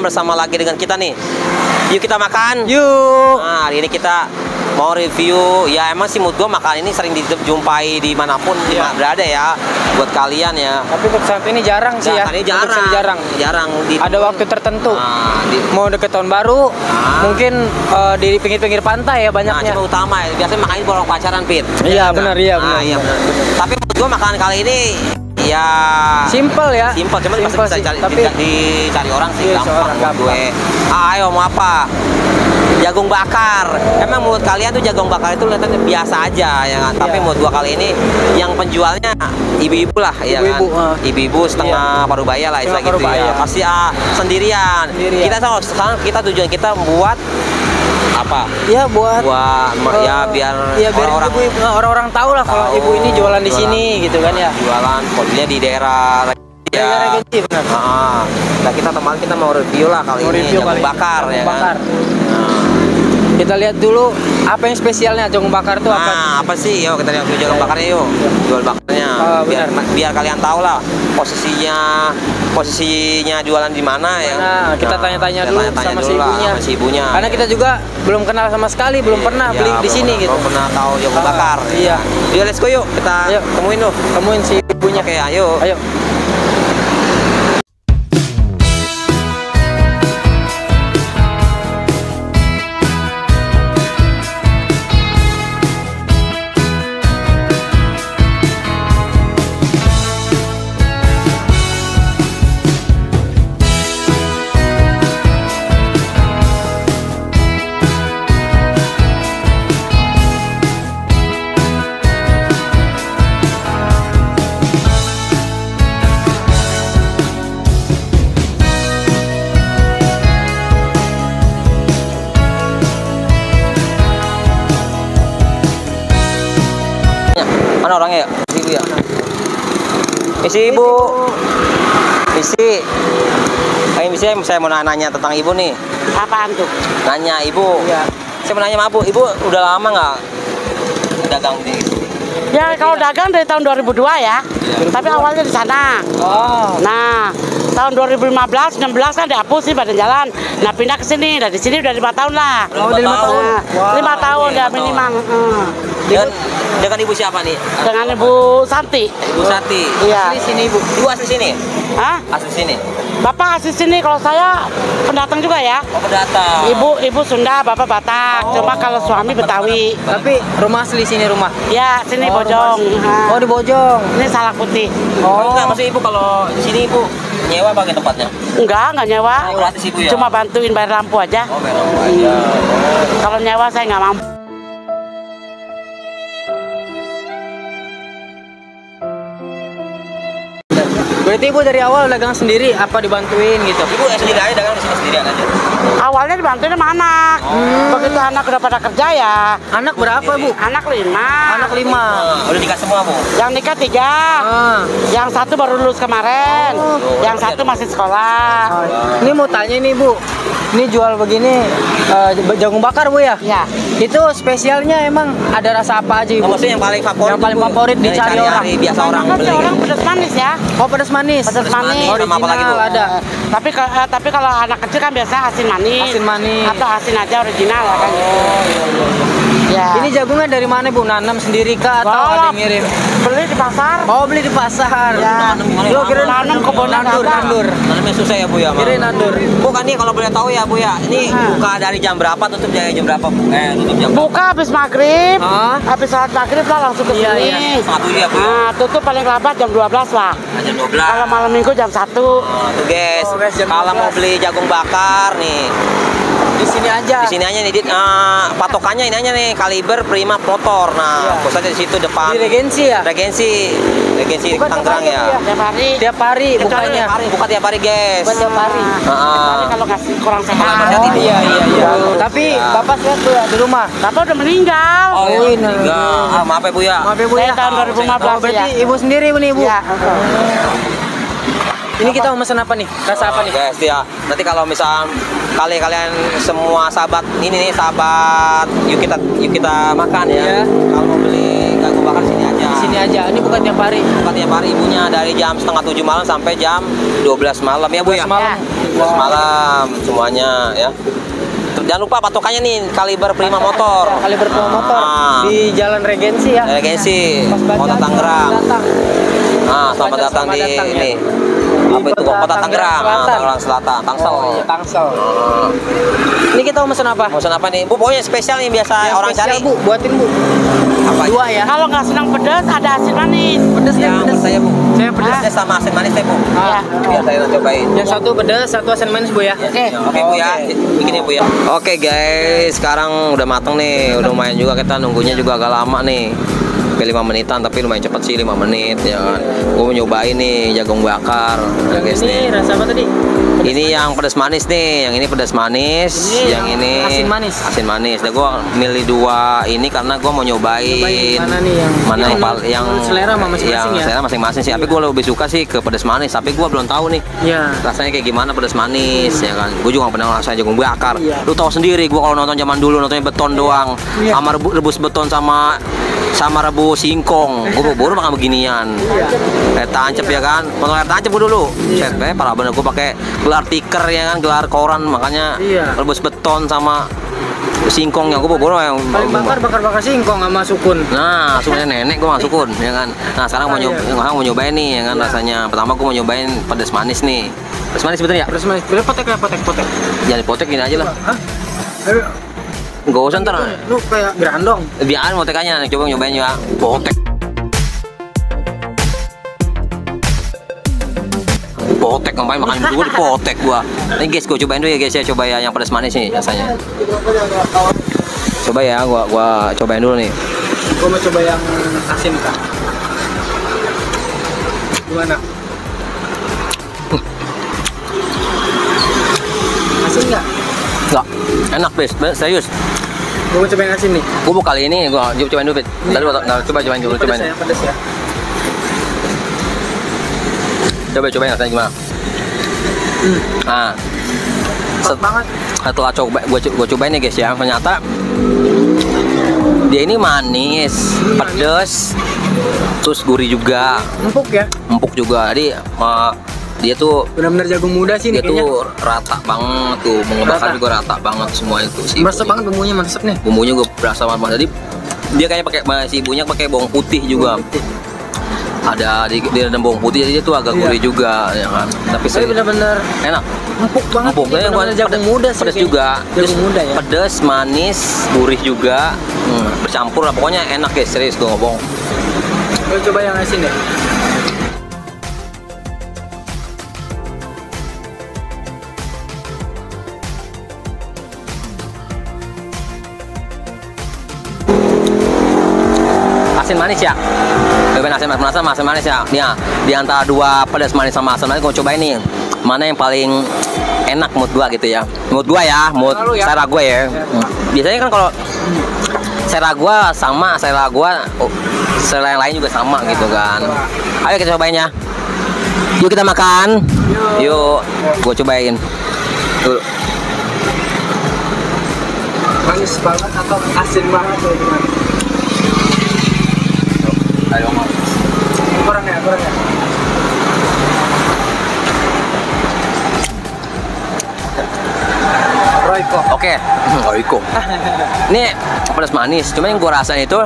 bersama lagi dengan kita nih. Yuk kita makan. Yuk. Nah, hari ini kita mau review. Ya emang sih menurut gua makan ini sering dijumpai dimanapun berada ya. Buat kalian ya. Tapi untuk saat ini jarang sih ya. Ini jarang. Ada waktu tertentu. Mau deket tahun baru, mungkin di pinggir-pinggir pantai ya banyaknya. Cuma utama ya. Biasanya makan ini orang pacaran, Pit. Iya benar, iya benar. Iya benar. Tapi menurut gua makanan kali ini ya simple ya. Simple, cuman simple bisa dicari orang sih gampang gue. Ayo mau apa? Jagung bakar. Emang menurut kalian tuh jagung bakar itu kelihatannya biasa aja ya kan? Tapi menurut gua kali ini yang penjualnya ibu-ibu lah ya kan. Ibu-ibu setengah Parubaya lah istilah gitu ya. Pasti sendirian. Kita sekarang tujuan kita buat apa? Ya buat ya biar orang-orang tahu lah kalau ibu ini jualan di sini gitu kan ya. Jualan pokoknya di daerah Regensi benar. Nah kita mau review lah kali ini jagung bakar ya kan. Kita lihat dulu apa yang spesialnya jagung bakar itu apa? Apa sih? Yuk kita lihat dulu jagung bakarnya yuk. Jual bakarnya. Biar kalian tahu lah posisinya jualan di mana ya. Nah, kita tanya-tanya dulu sama si ibunya. Karena kita juga belum kenal sama sekali, belum pernah beli di sini gitu. Belum pernah tahu jagung bakar. Iya. Yuk let's go yuk. Kita temuin yuk. Temuin si ibunya. Oke, ayo. Ayo. Mana orangnya ya? Ibu ya. Misi ibu. Misi. Misi saya mau nanya tentang ibu nih. Apaan tuh? Nanya ibu. Iya. Saya mau nanya sama ibu. Ibu udah lama nggak dagang di sini? Ya kalau dagang dari tahun 2002 ya. Tapi awalnya di sana. Nah, tahun 2015, 16 kan dihapus sih badan jalan. Nah pindah ke sini. Dari sini udah 5 tahun lah. Udah 5 tahun. 5 tahun ya minimal. Dan dengan ibu siapa nih? Dengan Ibu Santi. Ibu Santi. Iya. Asli sini ibu. Ibu asli sini? Hah? Asli sini. Bapak asli sini. Kalau saya pendatang juga ya. Oh pendatang. Ibu Sunda, bapak Batak. Cuma kalau suami Betawi. Tapi rumah asli sini rumah. Ya sini Bojong. Oh di Bojong. Ini Salak Putih. Enggak maksud ibu kalau di sini ibu nyewa bagian tempatnya? Enggak nyewa. Gratis ibu ya? Cuma bantuin bayar lampu aja. Oh bayar lampu aja. Kalau nyewa saya nggak mampu. Berarti ibu dari awal dagang sendiri apa dibantuin gitu? Ibu sendiri aja dagang di sini sendirian aja. Awalnya dibantuin sama anak. Begitu anak udah pada kerja ya. Anak berapa bu? Anak 5. Anak 5. Udah nikah semua bu? Yang nikah 3. Yang satu baru lulus kemarin. Yang satu masih sekolah. Ini mau tanya nih bu. Ini jual begini jagung bakar bu ya? Ya. Itu spesialnya emang ada rasa apa aja ibu? Maksudnya yang paling favorit? Yang paling favorit dicari orang. Biasa orang beli. Orang pedas manis ya. Oh pedas manis. Pedas manis. Sama apa lagi bu? Ada. Tapi kalau anak kecil kan biasa asin manis. Asin manis. Atau asin aja original ya kan gitu. Ya. Ini jagungnya dari mana bu? Nanam sendiri kah atau ada yang ngirim? Beli di pasar. Oh beli di pasar. Ya. Lu kira nanam kebun nandur. Nanamnya susah ya bu ya? Kira nandur. Bu kan nih kalau boleh tahu ya bu ya, ini buka dari jam berapa, tutup jam berapa bu? Tutup jam berapa? Buka habis maghrib. Habis sholat maghrib lah langsung ke sini. Satu ya bu? Nah, tutup paling lambat jam 12 lah. Jam 12. Kalau malam minggu jam 1. Tuh guys, kalau mau beli jagung bakar nih di sini aja. Di sini aja nih, patokannya ini aja nih, Kaliber Prima Motor. Nah, pusatnya di situ depan. Di Regensi ya? Regensi Tangerang ya. Tiap hari. Bukanya. Buka tiap hari guys. Buka tiap hari. Kalau nggak kurang sehat. Iya. Tapi bapak sehat bu ya di rumah? Bapak udah meninggal. Oh iya meninggal. Maaf ya bu ya. Maaf ya bu ya. Tahun 2015 berarti ibu sendiri bu nih bu? Iya. Ini kita mau mesen apa nih? Rasa apa nih? Guys ya. Nanti kalau misal kalian semua sahabat ini nih sahabat yuk kita makan ya. Kalau mau beli jagung bakar sini aja. Di sini aja. Ini bukan tiap hari. Bukan tiap hari, ibunya dari jam setengah 7 malam sampai jam 12 malam ya bu ya. Malam. Semalam semuanya ya. Jangan lupa patokannya nih kaliber Prima Motor. Kaliber Prima Motor di Jalan Regensi ya. Regensi, Kota Tangerang. Nah, selamat datang di ini. Apa itu Kota Tangerang? Tangerang Selatan, Tangsel. Tangsel. Ini kita mau pesan apa? Pesan apa nih? Bu, pokoknya spesial nih biasa Yang orang spesial, cari. Bu, buatin Bu. Apa? Dua ya. Kalau nggak senang pedas, ada asin manis. Pedas deh, Yang pedas. saya Bu. Saya pedas. Pedasnya sama asin manis deh Bu. Iya. Biar saya cobain. Yang satu pedas, satu asin manis Bu ya. Oke. Oke Bu ya, bikin ya Bu ya. Oke guys, sekarang udah mateng nih, udah lumayan juga kita nunggunya juga agak lama nih. Sampai 5 menitan tapi lumayan cepet sih 5 menit ya kan. Gue mau nyobain nih jagung bakar ya guys nih. Ini rasa apa tadi? Ini yang pedas manis nih, yang ini pedas manis, Ini yang ini asin manis. Asin manis. Dan gue milih dua ini karena gue mau nyobain Mana nih yang selera sama masing-masing yang ya? selera masing-masing sih. Tapi gue lebih suka sih ke pedas manis. Tapi gue belum tahu nih Iya. rasanya kayak gimana pedas manis ya kan. Gue juga gak pernah ngerasain jagung bakar. Iya. Lu tahu sendiri gue kalau nonton zaman dulu nontonnya beton doang, Iya. sama rebus beton sama rebus singkong. Gue baru makan beginian. Air tancep ya kan. Potong air tancep gue dulu. Iya. Set, parah bener. Gue pakai gelar tiker ya kan, gelar koran, makanya Iya. rebus beton sama singkong yang gue baru yang Paling bakar singkong sama sukun. Nah, sebenarnya nenek gue masukin ya kan. Nah, sekarang Iya. mau nyobain nih ya kan rasanya. Pertama gue mau nyobain pedas manis nih. Pedas manis betul ya? Pedas manis. Boleh potek ya, potek. Jangan dipotek gini aja lah. Hah? Ayo. Gak usah ntar. Lu kayak gerandong. Biarin potekannya, coba nyobain ya. Potek. Potek ngapain makan dulu potek gua. Ini guys, gua cobain dulu ya guys ya, coba ya yang pedas manis nih rasanya. Coba ya, gua cobain dulu nih. Gua mau coba yang asin Kak. Gimana? Asin nggak? Enggak, enak guys, serius. Gua mau coba yang asin nih. Gua mau kali ini gua cobain dulu, Bet. Cobain dulu, cobain. Pedas ya, pedas ya. Cobain rasanya gimana? Nah, Enak banget. setelah gua cobain nih guys ya, ternyata dia ini manis, pedas, terus gurih juga, Empuk ya. empuk juga. Jadi dia tuh Benar-benar jagung muda sih dia nih kayaknya. tuh rata banget tuh, mengebakar Rata. juga rata banget semua itu sih. Meresap banget bumbunya, mantep nih. Bumbunya gue berasa banget. Jadi dia kayak pakai si ibunya pakai bawang putih juga. Ada di dalam bawang putih, jadi dia tuh agak gurih juga ya kan. Tapi Tapi benar-benar enak. empuk banget. Empuk. Ini benar-benar jagung muda sih. Pedas kayaknya. juga. Jagung muda ya. Pedas, manis, gurih juga. Bercampur lah, pokoknya enak guys, serius gue ngomong. Gua coba yang asin deh. Asin manis ya. Cobain asin manis, penasaran sama asin manis ya. Nih, di antara dua pedas manis sama asin manis gue cobain nih. Mana yang paling enak menurut gua gitu ya. Menurut gua ya, menurut Lalu ya. selera gua ya. Biasanya kan kalau selera gua sama, selera gua selera yang lain juga sama gitu kan. Ayo kita cobain ya. Yuk kita makan. Yuk, gua cobain. Tuh. Manis banget atau asin banget atau gimana? Ayo, Mas. Kurang ya. Royco. Oke, Royco. Ini pedas manis. Cuma yang gua rasain itu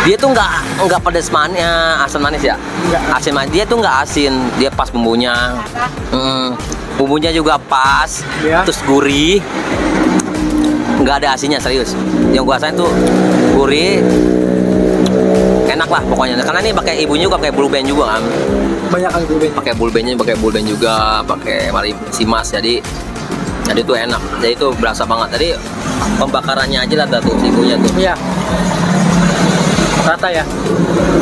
dia tuh nggak pedas manis, asam manis ya. Nggak. Asin manis. Dia tuh nggak asin. Dia pas bumbunya. Bumbunya juga pas. Ya. Terus gurih. Nggak ada asinnya serius. Yang gua rasain tuh gurih. Enak lah pokoknya. Karena ini pakai ibunya juga pakai blue band juga kan. Banyak kali gue. Pakai bulben juga, pakai mari simas, jadi tuh enak, jadi tuh berasa banget. Jadi pembakarannya aja lah tuh si ibunya tuh Iya. Rata ya.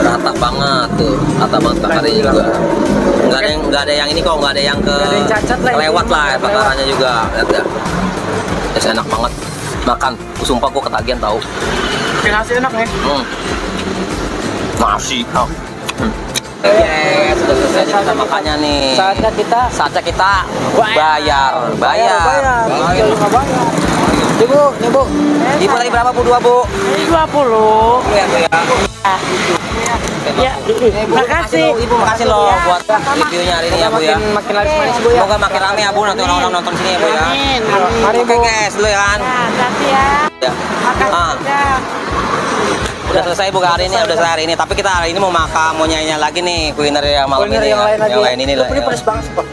rata banget tuh, rata banget bakarnya juga. Nggak ada yang ini kok, nggak ada yang Nggak ada yang cacat lah, lewat lah lewat. bakarannya juga. Lihat ya, yes, enak banget makan. Sumpah gua ketagihan tahu. Nasi enak ya. Masih. Oke, sudah selesai nih kita makannya nih. Saatnya kita Bayar. bayar. Nih bu. Ibu tadi berapa Bu? 2 Bu? Ini 20. Ya. Ya, makasih. Ibu, makasih loh buat reviewnya hari ini ya Bu ya. Makin laris Bu ya. Semoga makin rame ya Bu, nanti orang-orang nonton sini ya Bu ya. Amin. Mari Oke Bu. guys, dulu ya kan. Ya, hati ya. Ya. Makasih Ah. juga. Udah selesai Bu hari ini, udah selesai hari ini. Tapi kita hari ini mau makan, mau nyanyi lagi nih kuliner yang malam Kuliner ini. yang ya. lain lagi. Yang lain ini lah. Ini ya. pedas banget sih Pak.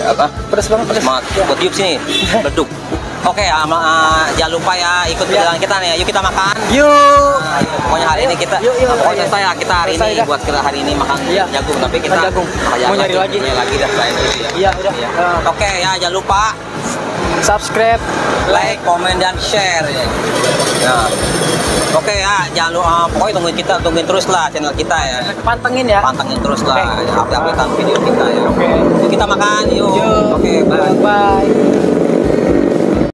Apa? Pedas banget, pedas. Semangat buat tiup sini, beduk. Oke, jangan lupa ya ikut perjalanan kita nih. Yuk kita makan. Yuk. Nah, yuk, pokoknya hari ini kita, Yuk, pokoknya selesai ya kita hari Selesai ini dah. buat kita hari ini makan Iya. jagung. Tapi kita Makan jagung. makan Mau nyari lagi. nyari lagi dah selain itu ya. Iya, udah. Oke ya, jangan lupa Subscribe. like, komen dan share. Ya. Oke ya, jangan lupa pokoknya tungguin terus lah channel kita ya. Pantengin ya. Pantengin terus lah Oke. update-updatean video kita ya. Oke. Yuk kita makan, yuk. Yuk. Oke, bye. Bye.